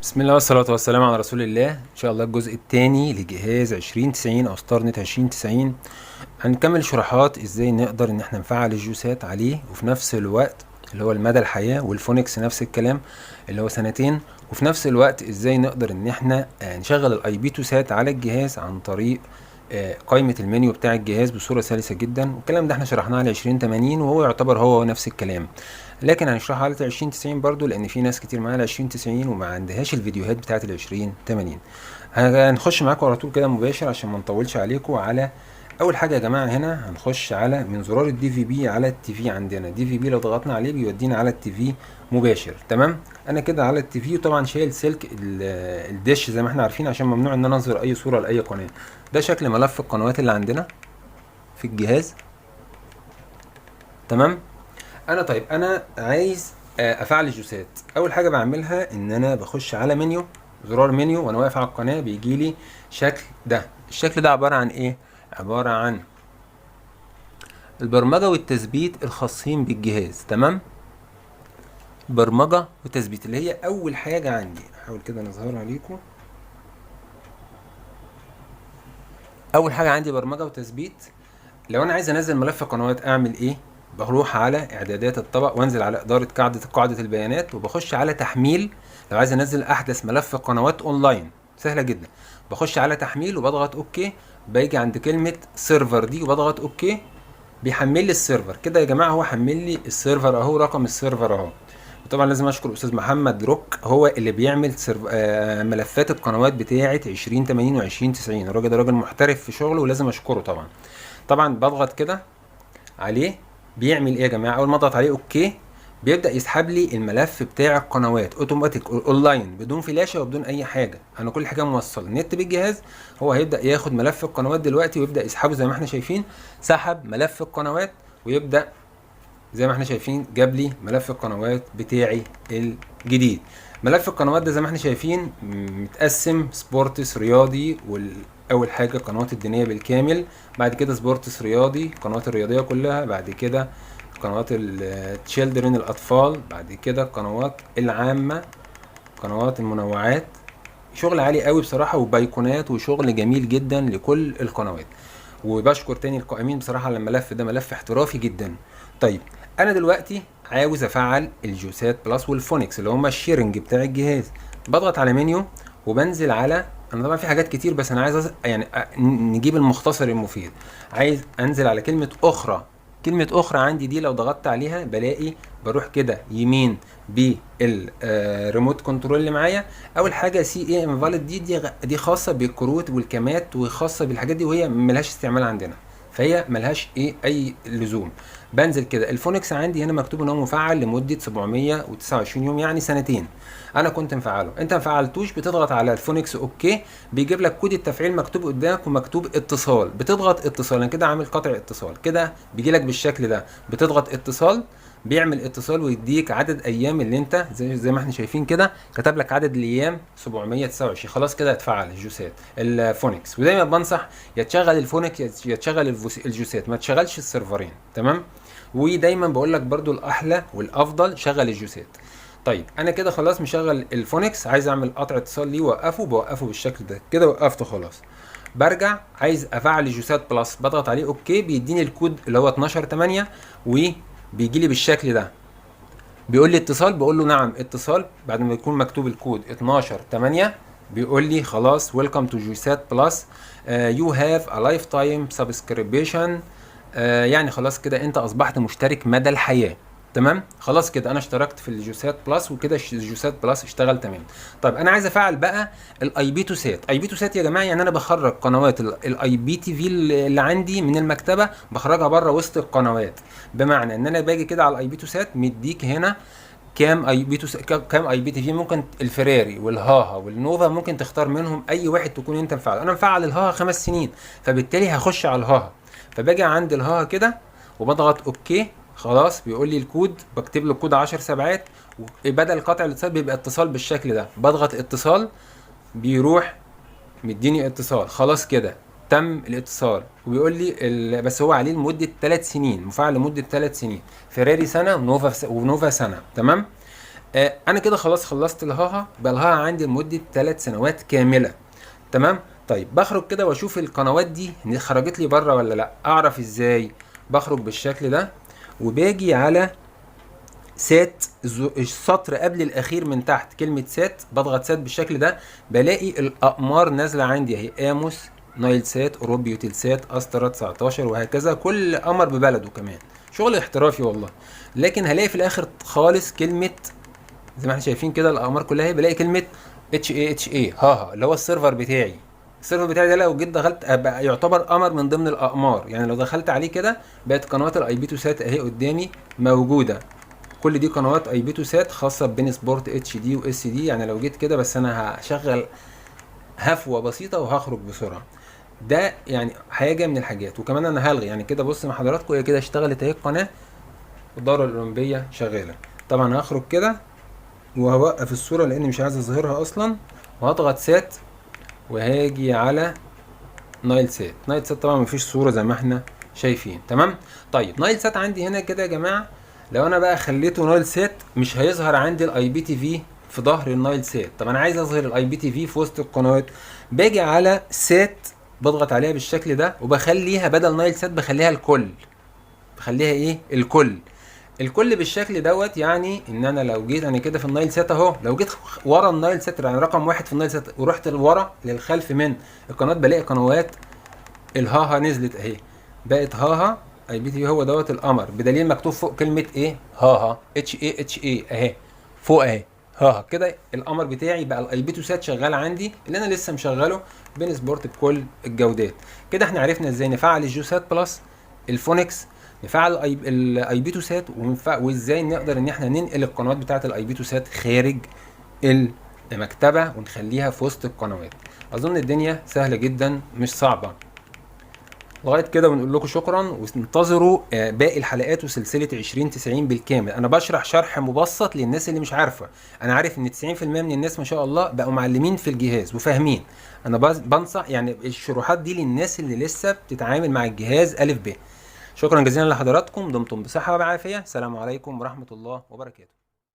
بسم الله والصلاة والسلام على رسول الله. إن شاء الله الجزء الثاني لجهاز 2090 أو ستارنت 2090. هنكمل شروحات إزاي نقدر إن احنا نفعل الجوسات عليه، وفي نفس الوقت اللي هو المدى الحياة، والفونكس نفس الكلام اللي هو سنتين. وفي نفس الوقت إزاي نقدر إن احنا نشغل الاي بي تو سات على الجهاز عن طريق قائمة المنيو بتاع الجهاز بصورة سلسة جدا. والكلام ده احنا شرحناه على 2080 وهو يعتبر هو نفس الكلام، لكن هنشرحها على 2090 برضو لان في ناس كتير معاها 2090 وما عندهاش الفيديوهات بتاعت 2080. هنخش معاكم على طول كده مباشر عشان ما نطولش عليكم. على اول حاجه يا جماعه هنا هنخش على من زرار الدي في بي على التي في. عندنا دي في بي لو ضغطنا عليه بيودينا على التي في مباشر. تمام، انا كده على التي في، وطبعا شايل سلك الدش زي ما احنا عارفين عشان ممنوع ان انا انظر اي صوره لاي قناه. ده شكل ملف القنوات اللي عندنا في الجهاز. تمام. انا عايز افعل الجوسات. اول حاجه بعملها ان انا بخش على منيو، زرار منيو، وانا واقف على القناه بيجي لي شكل ده. الشكل ده عباره عن ايه؟ عباره عن البرمجه والتثبيت الخاصين بالجهاز. تمام، برمجه وتثبيت اللي هي اول حاجه عندي. احاول كده نظهرها ليكم. اول حاجه عندي برمجه وتثبيت. لو انا عايز انزل ملف قنوات اعمل ايه؟ بروح على اعدادات الطبق وانزل على اداره قاعده البيانات وبخش على تحميل. لو عايز انزل احدث ملف قنوات اونلاين سهله جدا، بخش على تحميل وبضغط اوكي. باجي عند كلمه سيرفر دي وبضغط اوكي، بيحمل لي السيرفر. كده يا جماعه هو حمل لي السيرفر اهو، رقم السيرفر اهو. وطبعا لازم اشكر استاذ محمد روك، هو اللي بيعمل ملفات القنوات بتاعه 2080 و 2090. الراجل ده راجل محترف في شغله ولازم اشكره طبعا. طبعا بضغط كده عليه، بيعمل ايه يا جماعه؟ اول ما اضغط عليه اوكي بيبدا يسحب لي الملف بتاع القنوات اوتوماتيك اونلاين بدون فلاشه وبدون اي حاجه. انا كل حاجه موصل النت بالجهاز. هو هيبدا ياخد ملف القنوات دلوقتي ويبدا يسحبه زي ما احنا شايفين. سحب ملف القنوات ويبدا زي ما احنا شايفين جاب لي ملف القنوات بتاعي الجديد. ملف القنوات ده زي ما احنا شايفين متقسم سبورتس رياضي، اول حاجه القنوات الدينيه بالكامل، بعد كده سبورتس رياضي القنوات الرياضيه كلها، بعد كده قنوات التشيلدرن الاطفال، بعد كده القنوات العامه، قنوات المنوعات. شغل عالي قوي بصراحه، وبايقونات وشغل جميل جدا لكل القنوات. وبشكر تاني القائمين بصراحه على الملف ده، ملف احترافي جدا. طيب انا دلوقتي عاوز افعل الجوسات بلس والفونكس اللي هما الشيرنج بتاع الجهاز. بضغط على منيو وبنزل على، انا طبعا في حاجات كتير بس انا عايز نجيب المختصر المفيد. عايز انزل على كلمه اخرى. كلمه اخرى عندي دي لو ضغطت عليها بلاقي بروح كده يمين بالريموت كنترول اللي معايا. اول حاجه سي اي انفاليد دي خاصه بالكروت والكامات وخاصه بالحاجات دي، وهي ملهاش استعمال عندنا، فهي ملهاش اي لزوم. بنزل كده الفونكس عندي هنا مكتوب ان هو مفعل لمده 729 يوم يعني سنتين. انا كنت مفعله، انت مفعلتوش بتضغط على الفونكس اوكي، بيجيب لك كود التفعيل مكتوب قدامك ومكتوب اتصال. بتضغط اتصال، انا كده عامل قطع اتصال كده بيجي لك بالشكل ده. بتضغط اتصال بيعمل اتصال ويديك عدد ايام اللي انت زي ما احنا شايفين كده كتب لك عدد الايام 729. خلاص كده اتفعل الجوسات الفونكس. ودايما بنصح يا تشغل الفونكس يا تشغل الجوسات، ما تشغلش السيرفرين. تمام، ودايما بقول لك برضو الاحلى والافضل شغل الجوسات. طيب انا كده خلاص مشغل الفونكس، عايز اعمل قطع اتصال ليه وقفه، بوقفه بالشكل ده كده، وقفته خلاص. برجع عايز افعل الجوسات بلس، بضغط عليه اوكي، بيديني الكود اللي هو 12/8 وبيجي لي بالشكل ده. بيقول لي اتصال، بقول له نعم اتصال. بعد ما يكون مكتوب الكود 12/8 بيقول لي خلاص ويلكم تو جوسات بلس يو هاف ا لايف تايم سبسكريبشن. يعني خلاص كده انت اصبحت مشترك مدى الحياه. تمام، خلاص كده انا اشتركت في الجوسات بلس وكده الجوسات بلس اشتغل تمام. طيب انا عايز افعل بقى الاي بي تو سات. اي بي تو سات يا جماعه يعني انا بخرج قنوات الاي بي تي في اللي عندي من المكتبه، بخرجها بره وسط القنوات. بمعنى ان انا باجي كده على الاي بي تو سات مديك هنا كام اي بي تي في. ممكن الفراري والهاها والنوفا ممكن تختار منهم اي واحد تكون انت مفعله. انا مفعل الهاها 5 سنين فبالتالي هخش على الهاها. فباجي عند الهاها كده وبضغط اوكي. خلاص بيقول لي الكود، بكتب له الكود 10 سبعات، وبدل قطع الاتصال بيبقى اتصال بالشكل ده. بضغط اتصال بيروح مديني اتصال. خلاص كده تم الاتصال. وبيقول لي بس هو عليه لمده 3 سنين، مفعل لمده 3 سنين. فيراري سنه ونوفا سنه. تمام. انا كده خلاص خلصت الهاها، بقى الهاها عندي لمده 3 سنوات كامله. تمام. طيب بخرج كده واشوف القنوات دي خرجت لي بره ولا لا. اعرف ازاي؟ بخرج بالشكل ده وباجي على سات، السطر قبل الاخير من تحت كلمه سات، بضغط سات بالشكل ده، بلاقي الاقمار نازله عندي اهي، اموس، نايل سات، اوروبي، يوتيل سات، استرا 19 وهكذا، كل قمر ببلده كمان، شغل احترافي والله. لكن هلاقي في الاخر خالص كلمه، زي ما احنا شايفين كده الاقمار كلها اهي، بلاقي كلمه اتش اي هاها، اللي هو السيرفر بتاعي. السيرفر بتاعي ده لو جيت دخلت بقى يعتبر قمر من ضمن الاقمار، يعني لو دخلت عليه كده بقت قنوات الاي بي تو سات اهي قدامي موجوده. كل دي قنوات اي بي تو سات خاصه بين سبورت اتش دي واس دي. يعني لو جيت كده، بس انا هشغل هفوه بسيطه وهخرج بسرعه. ده يعني حاجه من الحاجات. وكمان انا هلغي يعني كده، بص مع حضراتكم هي كده اشتغلت اهي القناه، الدوره الاولمبيه شغاله. طبعا هخرج كده وهوقف الصوره لاني مش عايز اظهرها اصلا، وهضغط سات وهاجي على نايل سات. نايل سات طبعا مفيش صوره زي ما احنا شايفين. تمام. طيب نايل سات عندي هنا كده يا جماعه، لو انا بقى خليته نايل سات مش هيظهر عندي الاي بي تي في في ظهر النايل سات. طب انا عايز اظهر الاي بي تي في في وسط القنوات، باجي على سات، بضغط عليها بالشكل ده وبخليها بدل نايل سات بخليها الكل. بخليها ايه؟ الكل. الكل بالشكل دوت، يعني ان انا لو جيت انا كده في النايل سات اهو، لو جيت ورا النايل سات يعني رقم واحد في النايل سات ورحت لورا للخلف من القناه، بلاقي قنوات الهاها نزلت اهي، بقت هاها اي بي تي، هو دوت القمر، بدليل مكتوب فوق كلمه ايه؟ هاها اتش اي اهي فوق اهي هاها كده. القمر بتاعي بقى الاي بي تو سات شغال عندي، اللي انا لسه مشغله بين سبورت بكل الجودات. كده احنا عرفنا ازاي نفعل الجوسات بلس، الفونكس، نفعل الاي بي تو سات، وازاي نقدر ان احنا ننقل القنوات بتاعه الاي بي تو سات خارج المكتبه ونخليها في وسط القنوات. اظن الدنيا سهله جدا مش صعبه. لغايه كده بنقول لكم شكرا، وانتظروا باقي الحلقات وسلسله 2090 بالكامل. انا بشرح شرح مبسط للناس اللي مش عارفه. انا عارف ان 90% من الناس ما شاء الله بقوا معلمين في الجهاز وفاهمين. انا بنصح يعني الشروحات دي للناس اللي لسه بتتعامل مع الجهاز الف ب. شكرا جزيلا لحضراتكم، دمتم بصحه وبعافيه، السلام عليكم ورحمه الله وبركاته.